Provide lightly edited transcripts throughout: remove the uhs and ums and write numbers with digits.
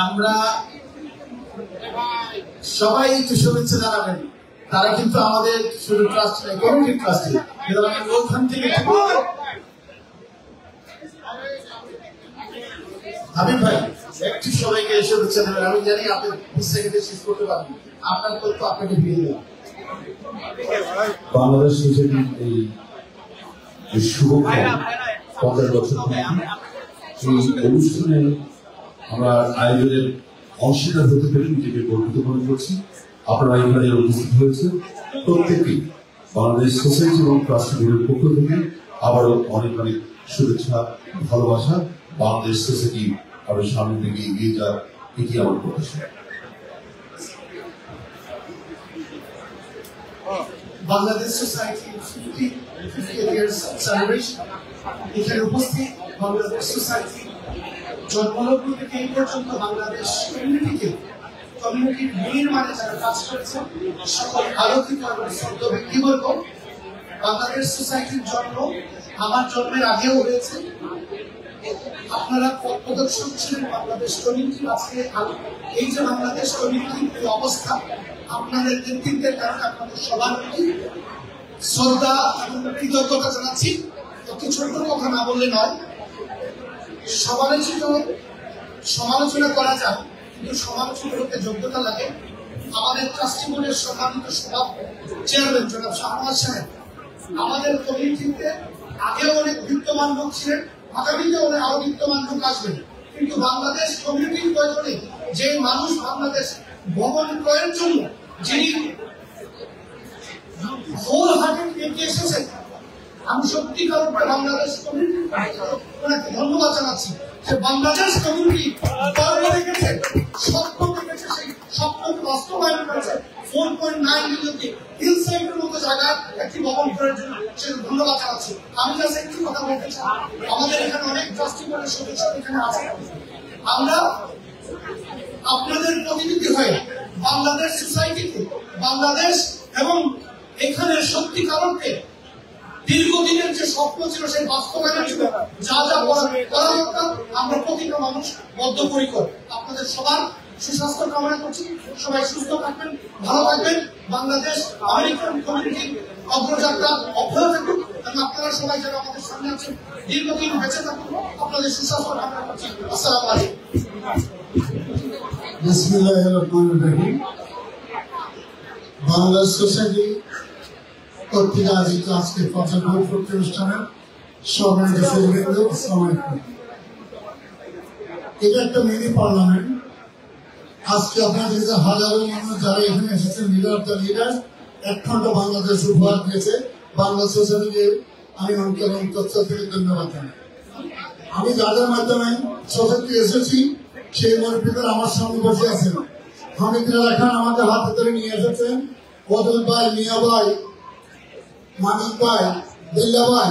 আমরা সবাই একটু শুভেচ্ছা জানাবেন। তারা কিন্তু আমাদের শুধু ট্রাস্ট নয়, কমিটি ট্রাস্টি। ওখান থেকে হাবিব ভাই একটু সবাইকে শুভেচ্ছা দেবেন। আমি জানি আপনি 20 সেকেন্ডে শেষ করতে পারবেন, আপনার তথ্য আপনাকে দিয়ে দেবেন। বাংলাদেশ সোসাইটির এই শুভ 50 বছর এই অনুষ্ঠানে আমরা আয়োজনের অংশীদার হতে পেরে নিজেকে গর্বিত মনে করছি। আপনারা এখানে উপস্থিত হয়েছে প্রত্যেকেই বাংলাদেশ সোসাইটি এবং ট্রাস্টের পক্ষ থেকে আবারও অনেক অনেক শুভেচ্ছা, ভালোবাসা। বাংলাদেশ সোসাইটি আরো সামনের দিকে এগিয়ে যাক, এটি আমার প্রত্যাশা। বাংলাদেশ সোসাইটি 50 years celebration এখানে উপস্থিত বাংলাদেশ সোসাইটি জন্মলগ্ন থেকে এই পর্যন্ত বাংলাদেশ কমিউনিটির নির্মাণে যারা কাজ করেছে সকল আলোকিত এবং শ্রদ্ধ ব্যক্তিবর্গ। বাংলাদেশ সোসাইটির জন্ম আমার জন্মের আগেও হয়েছে। আপনারা প্রদর্শন ছিলেন বাংলাদেশ কমিউনিটির। আজকে এই যে বাংলাদেশ কমিউনিটির এই অবস্থা আপনাদের নেতৃত্বের কারণে আপনাদের সবার প্রতি শ্রদ্ধা এবং কৃতজ্ঞতা জানাচ্ছি। অতি ছোট কথা না বললে নয়, সমালোচনা করা যায়, কিন্তু সমালোচনা করতে যোগ্যতা লাগে। আমাদের ট্রাস্টি বোর্ডের সম্মানিত চেয়ারম্যান জনাব শাহনাজ সাহেব আমাদের কমিউনিটিতে আগেও অনেক বিত্তমান লোক ছিলেন, আগামীতে অনেক আরো বিত্তমান লোক আসবেন, কিন্তু বাংলাদেশ কমিউনিটির প্রয়োজনে যে মানুষ বাংলাদেশ ভবন ক্রয়ের জন্য যিনি হোল হার্টেড এগিয়ে এসেছেন, আমি সত্যিকার অর্থে বাংলাদেশ কমিউনিটি ওনাকে ধন্যবাদ জানাচ্ছি যে বাংলাদেশ কমিউনিটি গর্ব রেখেছে, স্বপ্ন দেখেছে, সেই স্বপ্ন বাস্তবায়ন করেছে। 4.9 মিলিয়নকে হিল সাইডের মতো জায়গায় একটি ভবন করার জন্য সেটা ধন্যবাদ জানাচ্ছি। আমি জাস্ট একটু কথা বলতে চাই, আমাদের এখানে অনেক ট্রাস্টি বোর্ডের সদস্য এখানে আছে। আমরা আপনাদের প্রতিনিধি হয়ে বাংলাদেশ সোসাইটিতে বাংলাদেশ এবং এখানে সত্যিকার অর্থে দীর্ঘদিনের যে স্বপ্ন ছিল সেই বাস্তবায়নের জন্য যা যা করা দরকার আমরা প্রতিটা মানুষ বদ্ধপরিকর। আপনাদের সবার সুস্বাস্থ্য কামনা করছি, সবাই সুস্থ থাকবেন, ভালো থাকবেন। বাংলাদেশ আমেরিকান কমিউনিটির অগ্রযাত্রা অব্যাহত থাকুক এবং আপনারা সবাই যারা আমাদের সামনে আছেন দীর্ঘদিন বেঁচে থাকুন। আপনাদের সুস্বাস্থ্য কামনা করছি। আসসালামু আলাইকুম। বিসমিল্লাহির রহমানির রহিম। বাংলাদেশ সোসাইটি কর্তৃক আয়োজিত আজকে 50 অনুষ্ঠানের সম্মানিত সুধীবৃন্দ, আসসালামু আলাইকুম। এটা একটা মিনি পার্লামেন্ট। আজকে আপনাদের যে হাজারো মানুষ যারা এখানে এসেছেন, লিডার 1 ঘন্টা বাংলাদেশ উপহার দিয়েছে। বাংলা সোসাইটিকে আমি অন্তর থেকে ধন্যবাদ জানাই। আমি যাদের মাধ্যমে সোসাইটি এসেছি সেই মুরব্বীদের আমার সামনে বসে আছেন। হামিদুল্লাহ খান আমাদের হাতে ধরে নিয়ে এসেছেন, বদল ভাই, মিয়া ভাই, মানিক ভাই, বিল্লা ভাই,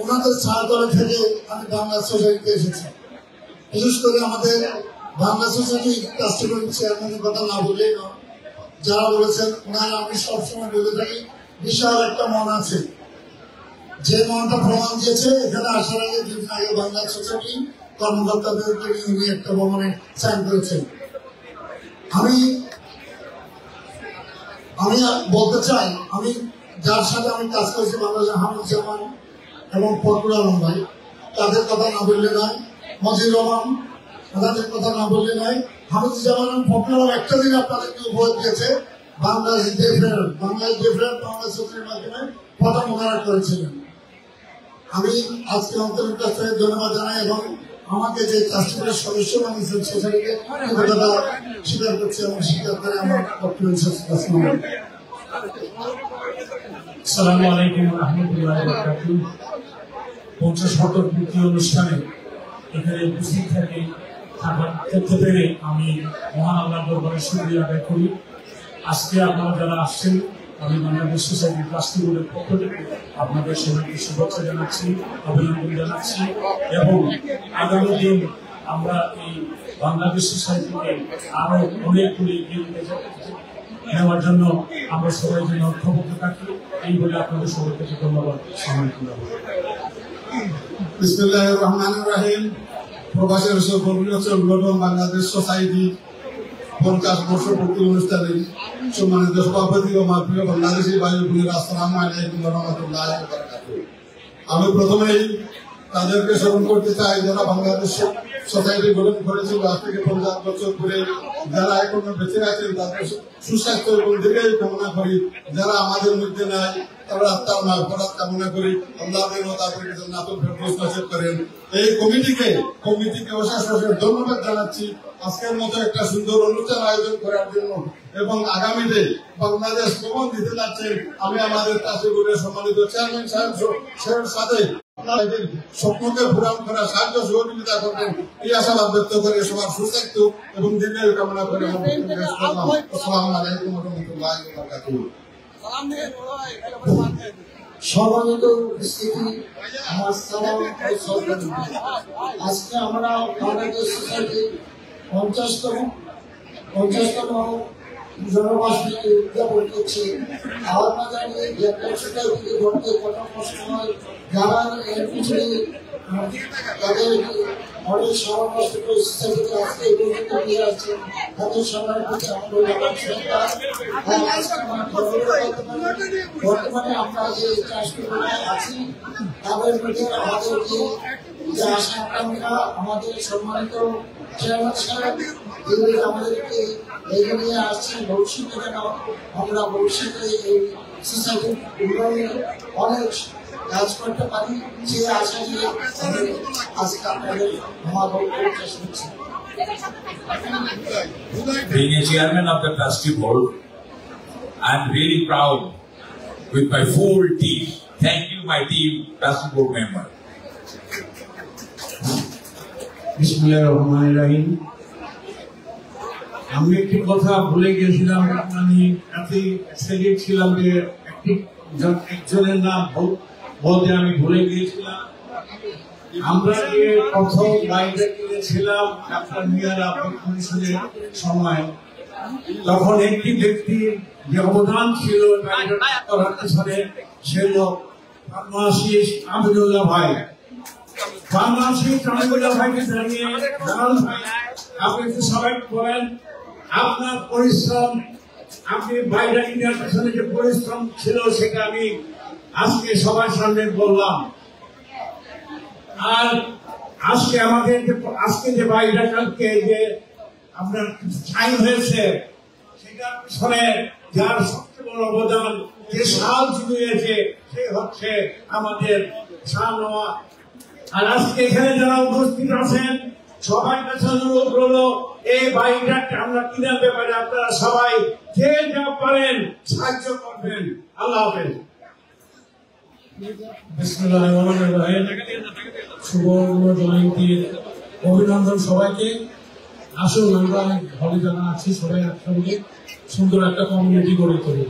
ওনাদের ছায়াতলে থেকে আমি বাংলা সোসাইটিতে এসেছি। বিশেষ করে আমাদের বাংলা সোসাইটি ট্রাস্টি বোর্ড চেয়ারম্যানের কথা না বললেই নয়, যারা বলেছেন ওনারা আমি সবসময় বলে থাকি বিশাল একটা মন আছে, যে মনটা প্রমাণ দিয়েছে। এখানে আসার আগে 2 দিন আগে বাংলা সোসাইটি কর্মকর্তাদের উনি একটা ভবনে সাইন করেছেন। আমি বলতে চাই, আমি যার সাথে আমি কাজ করেছি বাংলাদেশের হামিদ জামান এবং ফখরুল আলম ভাই, তাদের কথা না বললে নয়। মজির রহমান, তাদের কথা না বললে নয়। হামিদ জামান এবং ফখরুল আলম একটা দিন আপনাদেরকে উপহার দিয়েছে, বাংলাদেশ ডে ফেয়ার বাংলাদেশ সোসাইটির মাধ্যমে প্রথম মোকাবেলা করেছিলেন। আমি আজকে অন্তরের কাছ থেকে ধন্যবাদ জানাই এবং আমাকে যে ট্রাস্টি বোর্ডের সদস্য বানিয়েছেন সোসাইটিকে কথা স্বীকার করছি এবং স্বীকার করে আমার বক্তব্য শেষ করছি। আসসালামু আলাইকুম রহমতুল্লাহ বারাকাতুহু। 50 শতক পূর্তি অনুষ্ঠানে এখানে উপস্থিত থাকতে পেরে আমি মহান আল্লাহর দরবারে শুকরিয়া আদায় করি। আজকে আপনারা যারা আসছেন, আমি বাংলাদেশ সোসাইটির ট্রাস্টি বোর্ডের পক্ষ থেকে আপনাদের সবাইকে শুভেচ্ছা জানাচ্ছি, অভিনন্দন জানাচ্ছি এবং আগামী দিন আমরা এই বাংলাদেশ সোসাইটিকে আরো অনেকগুলি এগিয়ে নেওয়ার জন্য আমরা সবাই যেন ঐক্যবদ্ধ থাকি, এই বলে আপনাদের সবাইকে ধন্যবাদ। বিসমিল্লাহির রহমানির রহিম। প্রবাসী সংগঠন বাংলাদেশ সোসাইটি 50 বর্ষ পূর্তি অনুষ্ঠানে সম্মানিত সভাপতি ও আমার প্রিয় বাংলাদেশি ভাই বোনেরা, আসসালামু আলাইকুম ওয়া রাহমাতুল্লাহি ওয়া বারাকাতুহু। আমি প্রথমেই তাদেরকে স্মরণ করতে চাই যারা বাংলাদেশ সোসাইটি গঠন করেছিল আজ থেকে 50 বছর ধরে, যারা এখনো বেঁচে আছেন তাদের সুস্বাস্থ্য এবং দীর্ঘায়ু কামনা করি। যারা আমাদের মধ্যে নাই তারা আত্মার মাগফিরাত কামনা করি। আল্লাহ যেন তাদেরকে জান্নাতুল ফেরদৌস নসিব করেন। এই কমিটিকে অশেষ ধন্যবাদ জানাচ্ছি আজকের মতো একটা সুন্দর অনুষ্ঠান আয়োজন করার জন্য, এবং আগামীতে বাংলাদেশ কখন দিতে যাচ্ছেন আমি আমাদের কাশীপুরের সম্মানিত চেয়ারম্যান সাহেবের সাথে আপনাদের স্বপ্নকে পূরণ করা সাহায্য সহযোগিতা করবেন এই আশাবাদ ব্যক্ত করে সবার সুস্বাস্থ্য এবং দীর্ঘায়ু কামনা করে আসসালামু আলাইকুম ওয়া রাহমাতুল্লাহি ওয়া বারাকাতুহু। সম্মানিত উপস্থিতি, আমার সালাম ও শ্রদ্ধা। আজকে আমরা বাংলাদেশ সোসাইটির 50তম জন্মবার্ষিকী উদযাপন করছি। আমরা জানি যে একটা সোসাইটি গড়তে কত কষ্ট হয়, যারা এর পিছনে তাদের অনেক সময় নষ্ট করে সোসাইটিকে আজকে এই পর্যন্ত নিয়ে আসছেন, তাদের সবার প্রতি আমাদের শ্রদ্ধা। বর্তমানে আমরা যে ট্রাস্টগুলোতে আছি তাদের মধ্যে আমাদের যে আশা আকাঙ্ক্ষা, আমাদের সম্মানিত চেয়ারম্যান সাহেব তিনি আমাদেরকে এগিয়ে নিয়ে আসছেন ভবিষ্যতে যেন আমরা ভবিষ্যতে এই সোসাইটির উন্নয়নে অনেক কাজ করতে পারি, যে আশা নিয়ে আজকে আপনাদের মহাবক্তব্য শুনছি। Being a chairman of the trustee board, I am really proud with my full team. Thank you, my team, trustee board member. বিসমিল্লাহির রহমানির রহিম। আমি একটি কথা ভুলে গিয়েছিলাম, আমি এতই এক্সাইটেড ছিলাম যে একজনের নাম বলতে আমি ভুলে গিয়েছিলাম। আমরা যে প্রথম বাড়িটা কিনেছিলাম ডাক্তার মিয়ার কমিশনের সময়, তখন একটি ব্যক্তির যে অবদান ছিল সে লোক ফার্মাসিস্ট আমিনুল্লাহ ভাই। ফার্মাসিস্ট আমিনুল্লাহ ভাইকে জানিয়ে আপনি একটু সবাই বলেন আপনার পরিশ্রম, আপনি বাইরে কেনার পেছনে যে পরিশ্রম ছিল সেটা আমি আজকে সবার সামনে বললাম। আর আজকে আমাদের আজকে যে বাইরে কালকে যে আপনার সাইন হয়েছে সেটার পিছনে যার সবচেয়ে বড় অবদান, যে সাল জুড়িয়েছে সে হচ্ছে আমাদের শাহনওয়াজ। আর আজকে এখানে যারা উপস্থিত আছেন সবার কাছে অনুরোধ হলো এই বাড়িটাকে আমরা কেনার ব্যাপারে আপনারা সবাই যে যা পারেন সাহায্য করবেন। আল্লাহ হাফেজ। বিসমিল্লাহির রহমানির রহিম। শুভ জয়ন্তীর অভিনন্দন সবাইকে। আসুন আমরা হলে যারা আছি সবাই একসঙ্গে সুন্দর একটা কমিউনিটি গড়ে তুলি,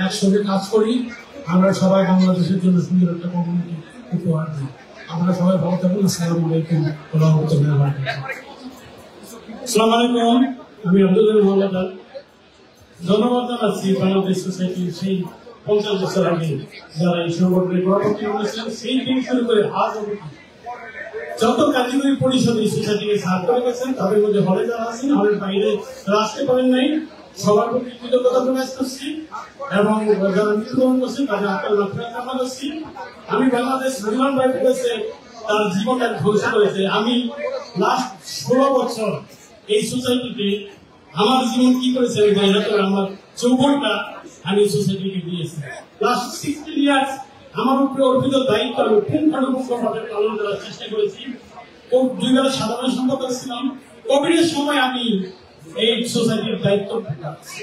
একসঙ্গে কাজ করি, আমরা সবাই বাংলাদেশের জন্য সুন্দর একটা কমিউনিটি উপহার দিই। আমরা সবাই ভালো থাকুন। আসসালামু আলাইকুম ওয়া রাহমাতুল্লাহি ওয়া বারাকাতুহু। আসসালামু আলাইকুম, আমি আব্দুল মোহাম্মদ। ধন্যবাদ জানাচ্ছি বাংলাদেশ সোসাইটির সেই 50 বছর আগে যারা এই সংগঠনের সভাপতি হয়েছেন, সেই থেকে শুরু করে আজ অবধি যত কারিগরি পরিষদ এই সোসাইটিকে সাহায্য করে গেছেন, তাদের মধ্যে হলে যারা আছেন, হলের বাইরে আসতে পারেন নাই, সবার প্রতি কৃতজ্ঞতা প্রকাশ করছি এবং যারা মৃত্যুবরণ করছেন তাদের আত্মার মাত্রায় কামনা করছি। আমি বাংলাদেশ নির্মাণ ভাই করেছে তার জীবনটা ধ্বংস করেছে। আমি লাস্ট 16 বছর এই সোসাইটিতে আমার জীবন কি করেছে আমি জানি না, তবে আমার যৌবনটা আমি সোসাইটিকে দিয়েছি। লাস্ট 60 ইয়ার্স আমার উপরে অর্পিত দায়িত্ব আমি পুঙ্খানুপুঙ্খভাবে পালন করার চেষ্টা করেছি। 2 বেলা সাধারণ সম্পাদক ছিলাম। কোভিডের সময় আমি এই সোসাইটির দায়িত্ব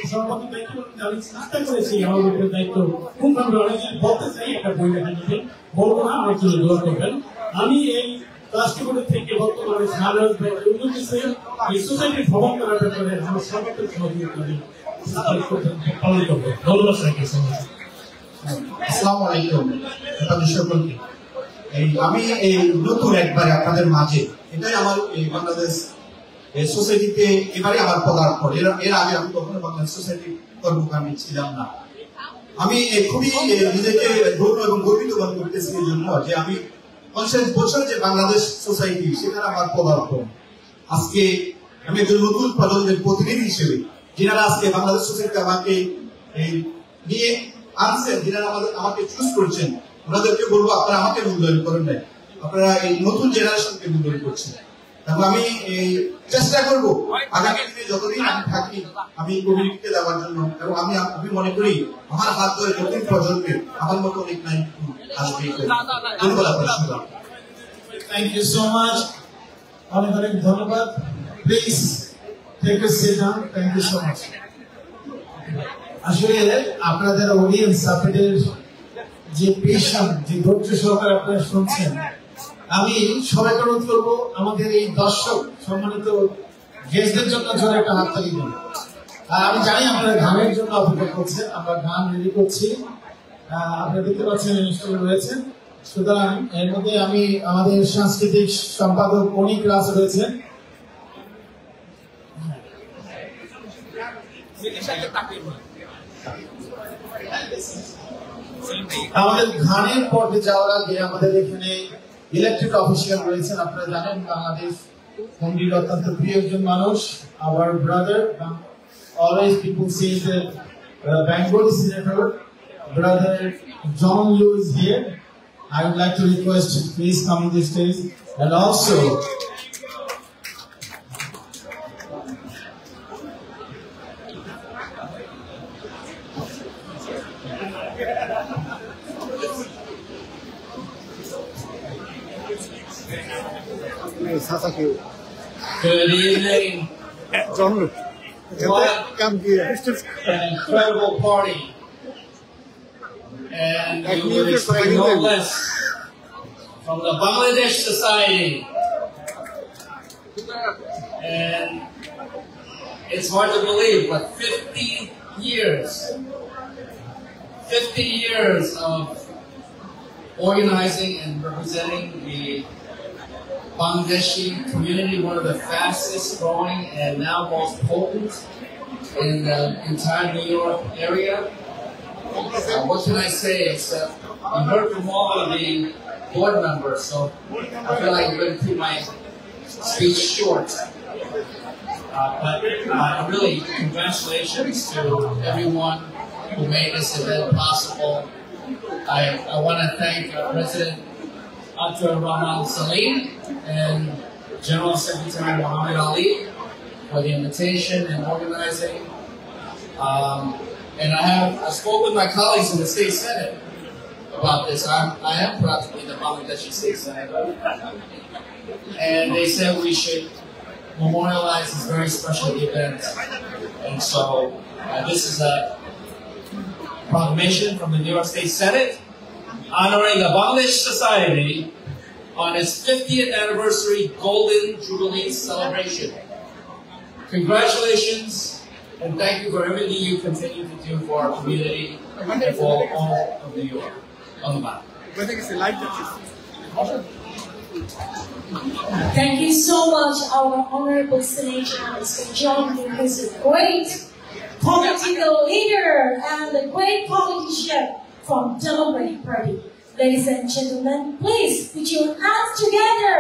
সভাপতি দায়িত্ব আমি চেষ্টা করেছি আমার উপরে দায়িত্ব পুঙ্খানুপুঙ্খভাবে বলতে চাই। একটা বই লেখা দিতে বলবো না, আমার জন্য দোয়া করবেন। আমি এই রাষ্ট্রপতি থেকে বর্তমানে এই সোসাইটির ভবন করার ব্যাপারে আমার সর্বাত্মক সহযোগিতা পালন করবো। ধন্যবাদ সবাইকে। আসসালামু আলাইকুম আপনাদের সকলকে। আমি এই নতুন একবারে আপনাদের মাঝে, এটাই আমার এই বাংলাদেশ সোসাইটিতে এবারে আমার পদার্পণ। এর আগে আমি কখনো বাংলাদেশ সোসাইটির কর্মকামী ছিলাম না। আমি খুবই নিজেকে গৌরব এবং গর্বিত বোধ করতেছি এই জন্য যে আমি 50 বছর যে বাংলাদেশ সোসাইটি সেখানে আমার পদার্পণ। আজকে আমি একজন নতুন প্রজন্মের প্রতিনিধি হিসেবে যিনারা আজকে বাংলাদেশ সোসাইটি আমাকে নিয়ে আনছেন, যিনারা আমাকে চুজ করেছেন, ওনাদেরকে বলবো আপনারা আমাকে মূল্যায়ন করেন নাই, আপনারা এই নতুন জেনারেশনকে মূল্যায়ন করছেন। এবং আমি চেষ্টা করব আগামী দিনে যতদিন আমি থাকি আমি কমিউনিটিকে দেওয়ার জন্য, এবং আমি মনে করি আমার হাত ধরে নতুন প্রজন্মের আমার মতো অনেক নাই আসবে। ধন্যবাদ। Thank you so much. অনেক অনেক ধন্যবাদ। Please take a seat down. Thank you so much. আসলে আপনাদের অডিয়েন্স, আপনাদের যে পেশেন্ট, যে ধৈর্য সহকারে আপনারা শুনছেন, আমি সবাইকে অনুরোধ করবো আমাদের এই দর্শক সম্মানিত গেস্টদের জন্য জোরে একটা হাততালি দিন। আর আমি জানি আপনারা গানের জন্য অপেক্ষা করছেন, আমরা গান রেডি করছি, আপনারা দেখতে পাচ্ছেন ইনস্টল রয়েছেন। সুতরাং এর মধ্যে আমি আমাদের সাংস্কৃতিক সম্পাদক অনিক রাজ রয়েছেন। আমাদের গানের পর্বে যাওয়ার আগে আমাদের এখানে ইলেকটেড অফিসিয়াল রয়েছেন। আপনারা জানেন বাংলাদেশ হুন্ডির অত্যন্ত প্রিয় একজন মানুষ, our brother. Always people say that Bengali senator brother John Liu is here. I would like to request please come to the stage, and also good evening. What an incredible party. And you will expect no less from the Bangladesh Society. And it's hard to believe, but 50 years of organizing and representing the Bangladeshi community, one of the fastest growing and now most potent in the entire New York area. What can I say except I heard from all of the board members, so I feel like I'm going to keep my speech short. But really, congratulations to everyone who made this event possible. I want to thank President Dr. Rahman Salim and General Secretary Muhammad Ali for the invitation and organizing. And I spoke with my colleagues in the State Senate about this. I am proud to be the Bangladeshi State Senator. And they said we should memorialize this very special event. And so this is a proclamation from the New York State Senate honoring the Bangladesh Society on its 50th anniversary Golden Jubilee celebration. Congratulations, and thank you for everything you continue to do for our community and for all of New York. Thank you so much, our Honorable Senator, Mr. John, who is a great political leader and a great politician from Democratic Party. Ladies and gentlemen, please put your hands together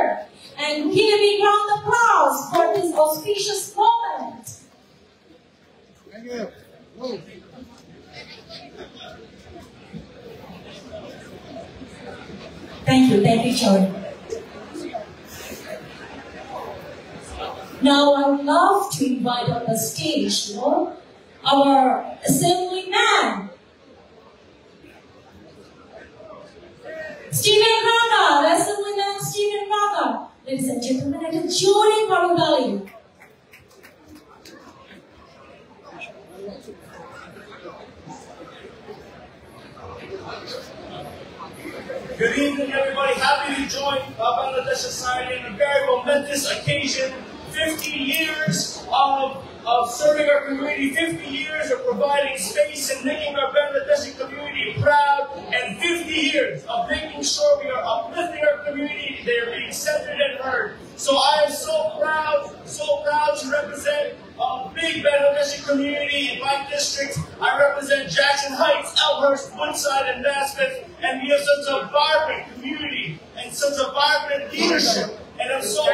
and give a big round of applause for this auspicious moment. Thank you, John. Now I would love to invite on the stage, our assemblyman, Stephen Raga, Assemblyman Stephen Raga. Ladies and gentlemen, at a jury Parudali. Good evening, everybody. Happy to join Bangladesh Society on a very momentous occasion. 50 years of serving our community, 50 years of providing space and making our Bangladeshi community proud, and 50 years of making sure we are uplifting our community, they are being centered and heard. So I am so proud to represent a big Bangladeshi community in my district. I represent Jackson Heights, Elmhurst, Woodside, and Naspeth, and we have such a vibrant community and and such a vibrant leadership. And I'm so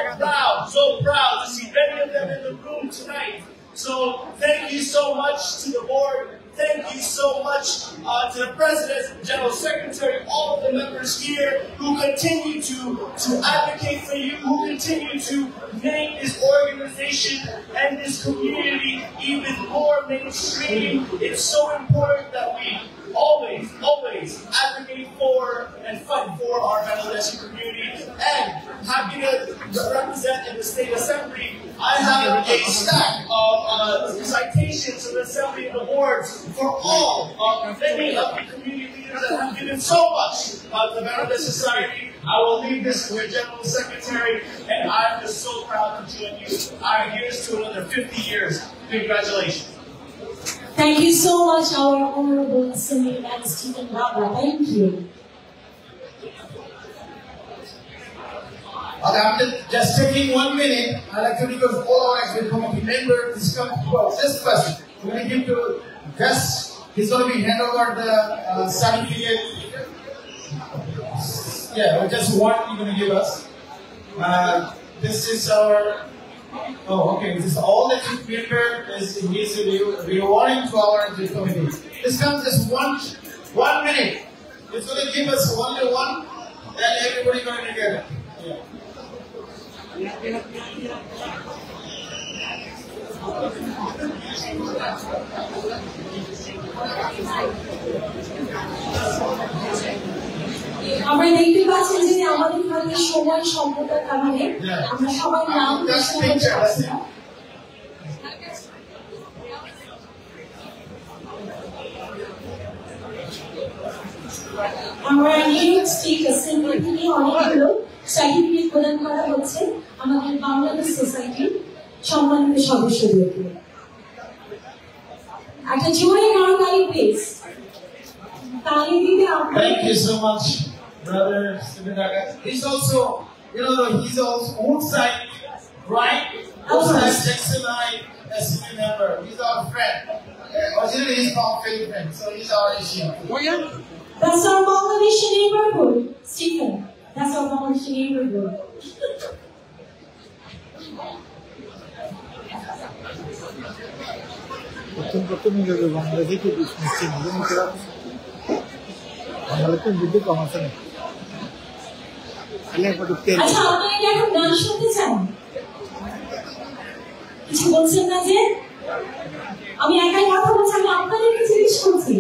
proud to see many of them in the room tonight. So thank you so much to the board. Thank you so much to the President, General Secretary, all of the members here who continue to advocate for you, who continue to make this organization and this community even more mainstream. It's so important that we always advocate for and fight for our Bangladeshi community. And happy to represent in the State Assembly. I have a stack of citations from the Assembly and awards for all many of the community leaders that have given so much to the Bangladesh Society. I will leave this to the General Secretary, and I'm just so proud to join you. Here's to another 50 years. Congratulations. Thank you so much, our Honorable Assembly and Stephen Baba. Thank you. Okay, I'm just taking 1 minute. I'd like to request all our executive committee members to come to this question. We're going to give to Gus. He's going to be hand over the certificate. Yeah, just one you're going to give us. This is our. Oh, okay. This is all that you prepare is rewarding to our executive committee. This comes just one minute. It's going to give us 1 to 1, and everybody going to get it. Yeah. আমরা দেখতে পাচ্ছি যে আমাদের এখানে সময় সম্পদের কারণে আমরা সবাই নাম আমরা নিউ ইয়র্ক স্টেট অ্যাসেম্বলি থেকে অনেকগুলো সার্টিফিকেট প্রদান করা হচ্ছে আমাদের বাংলাদেশ সোসাইটির সম্মানিত সদস্যদেরকে। একটা জোরে নরমালি প্লিজ তালি দিতে আপনারা। Thank you so much, brother Stephen Daga. He's also, he's also outside, right? Outside Texanite SCP member. He's our friend. Originally he's from Philippines, so he's our Asian. Oh yeah? That's our Bangladeshi neighborhood, Stephen. That's our Bangladeshi neighborhood. প্রথমে যাবে বাংলাদেশে কি নিশ্চয় নিতে পারবে বাংলাদেশের বুদ্ধি কম আছে না আচ্ছা আপনারা কি এখন গান শুনতে চান কিছু বলছেন না যে আমি একাই কথা বলছি আমি আপনাদেরকে জিজ্ঞেস করছি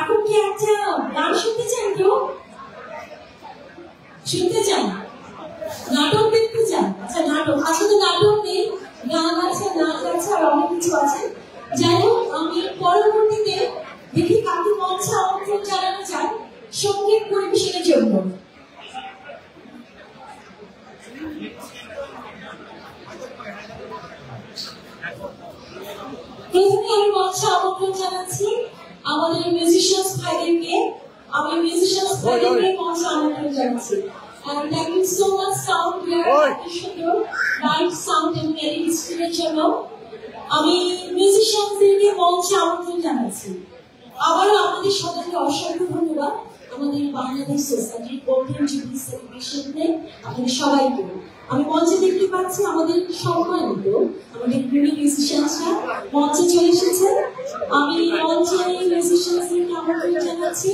এখন কি একটা গান শুনতে চান কেউ শুনতে চান নাটক দেখতে চান আচ্ছা নাটক আসলে নাটক নেই গান আছে নাচ আছে আর অনেক কিছু আছে যাই হোক আমি পরবর্তীতে দেখি কাকে মঞ্চে আমন্ত্রণ জানানো যায় সঙ্গীত পরিবেশনের জন্য প্রথমে আমি মঞ্চে আমন্ত্রণ জানাচ্ছি আমাদের মিউজিশিয়ানস ভাইদেরকে আমি মিউজিশিয়ানস ভাইদেরকে মঞ্চে আমন্ত্রণ জানাচ্ছি and thank you so much sound here সুন্দর লাইট সাউন্ড এবং এডিটিংয়ের জন্য আমি মিউজিশিয়ানদেরকে মঞ্চে আমন্ত্রণ জানাচ্ছি আবারও আমাদের সবাইকে অসংখ্য ধন্যবাদ আমাদের বাংলাদেশ সোসাইটির গোল্ডেন জুবলি সেলিব্রেশনে আপনাদের সবাইকে আমি মঞ্চে দেখতে পাচ্ছি আমাদের সম্মানিত আমাদের প্রিয় মিউজিশিয়ানরা মঞ্চে চলে এসেছেন আমি মঞ্চে মিউজিশিয়ানদেরকে আমন্ত্রণ জানাচ্ছি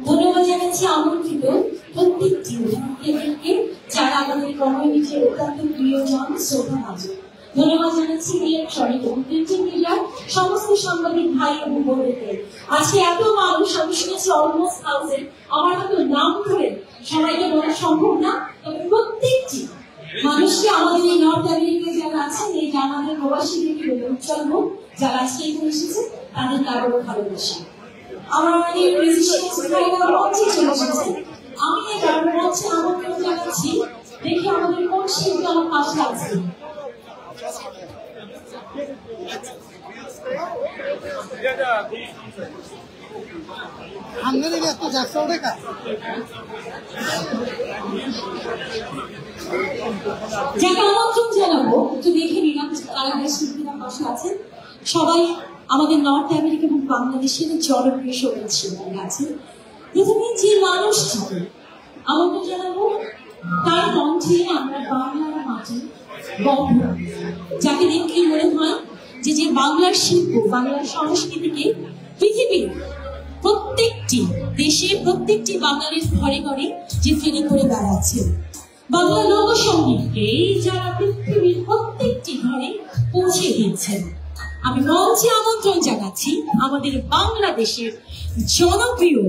ধন্যবাদ জানাচ্ছি আমন্ত্রিত প্রত্যেকটি অতিথিদেরকে যারা আমাদের কমিউনিটির অত্যন্ত প্রিয়জন শ্রদ্ধাভাজন ধন্যবাদ জানাচ্ছি ইলেকট্রনিক এবং প্রিন্টিং মিডিয়ার সমস্ত সাংবাদিক ভাই এবং বোনদেরকে আজকে এত মানুষ আমি শুনেছি অলমোস্ট 1000 আমার হয়তো নাম ধরে সবাইকে বলা সম্ভব না তবে প্রত্যেকটি মানুষকে আমাদের এই নর্থ আমেরিকায় যারা আছেন এই আমাদের প্রবাসীদেরকে উজ্জ্বল হোক যারা আজকে এখানে এসেছে তাদেরকে আবারও ভালোবাসি আমার আমাদের মিউজিশিয়ানস ভাইরা মঞ্চে চলে এসেছেন আমি এবার মঞ্চে আমন্ত্রণ জানাচ্ছি দেখি আমাদের কোন শিল্পী আমার পাশে আছে আমাদের এত যাচ্ছে ওটা যাকে আমন্ত্রণ জানাবো একটু দেখে নিলাম কারা শিল্পীরা পাশে আছেন সবাই আমাদের নর্থ আমেরিকা এবং বাংলাদেশের জনপ্রিয় সঙ্গীত শিল্পী আছেন প্রথমে যে মানুষটি আমাকে জানাবো তার কণ্ঠে আমরা বাংলার মাটি গর্ব, যাকে দেখলে মনে হয় যে বাংলার শিল্প, বাংলার সংস্কৃতিকে পৃথিবীর প্রত্যেকটি দেশে, প্রত্যেকটি বাঙালির ঘরে ঘরে যে ফিরে করে বেড়াচ্ছে। বাংলা লোকসঙ্গীতকে যারা পৃথিবীর প্রত্যেকটি ঘরে পৌঁছে দিচ্ছেন। আমি মঞ্চে আমন্ত্রণ জানাচ্ছি আমাদের বাংলাদেশের জনপ্রিয়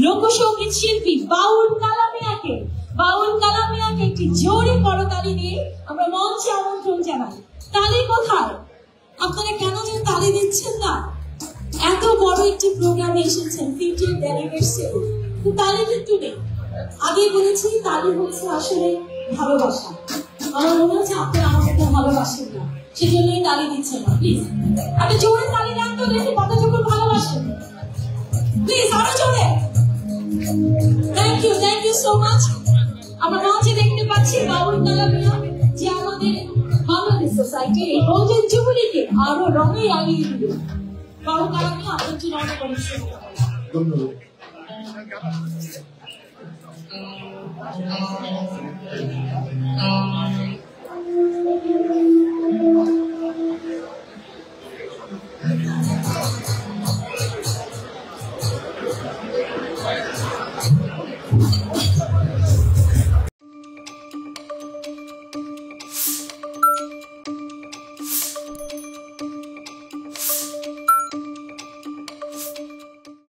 লোকসঙ্গীত শিল্পী বাউল কালামিয়াকে। বাউল কালামিয়াকে একটি জোরে করতালি দিয়ে আমরা মঞ্চে আমন্ত্রণ জানাই। তালি কোথায়? আপনারা কেন যে তালি দিচ্ছেন না? এত বড় একটি প্রোগ্রামে এসেছেন, 50th অ্যানিভার্সারি, তালি কিন্তু নেই। আগে বলেছি তালি হচ্ছে আসলে ভালোবাসা। আমার মনে হচ্ছে আপনারা আমাকে ভালোবাসেন না, সেজন্যই তালি দিচ্ছেন না। প্লিজ একটা জোরে তালি দেন তো দেখি কতটুকু ভালোবাসেন। প্লিজ আরো জোরে। Thank you so much. আমরা মঞ্চে দেখতে পাচ্ছি বাউল কালামিয়া, যে আমাদের বাংলাদেশ সোসাইটির এই গোল্ডেন জুবিলিকে আরো রঙে রাঙিয়ে দিল। বাউল কালামিয়া, আপনার জন্য অনেক অনেক শুভকামনা। ধন্যবাদ।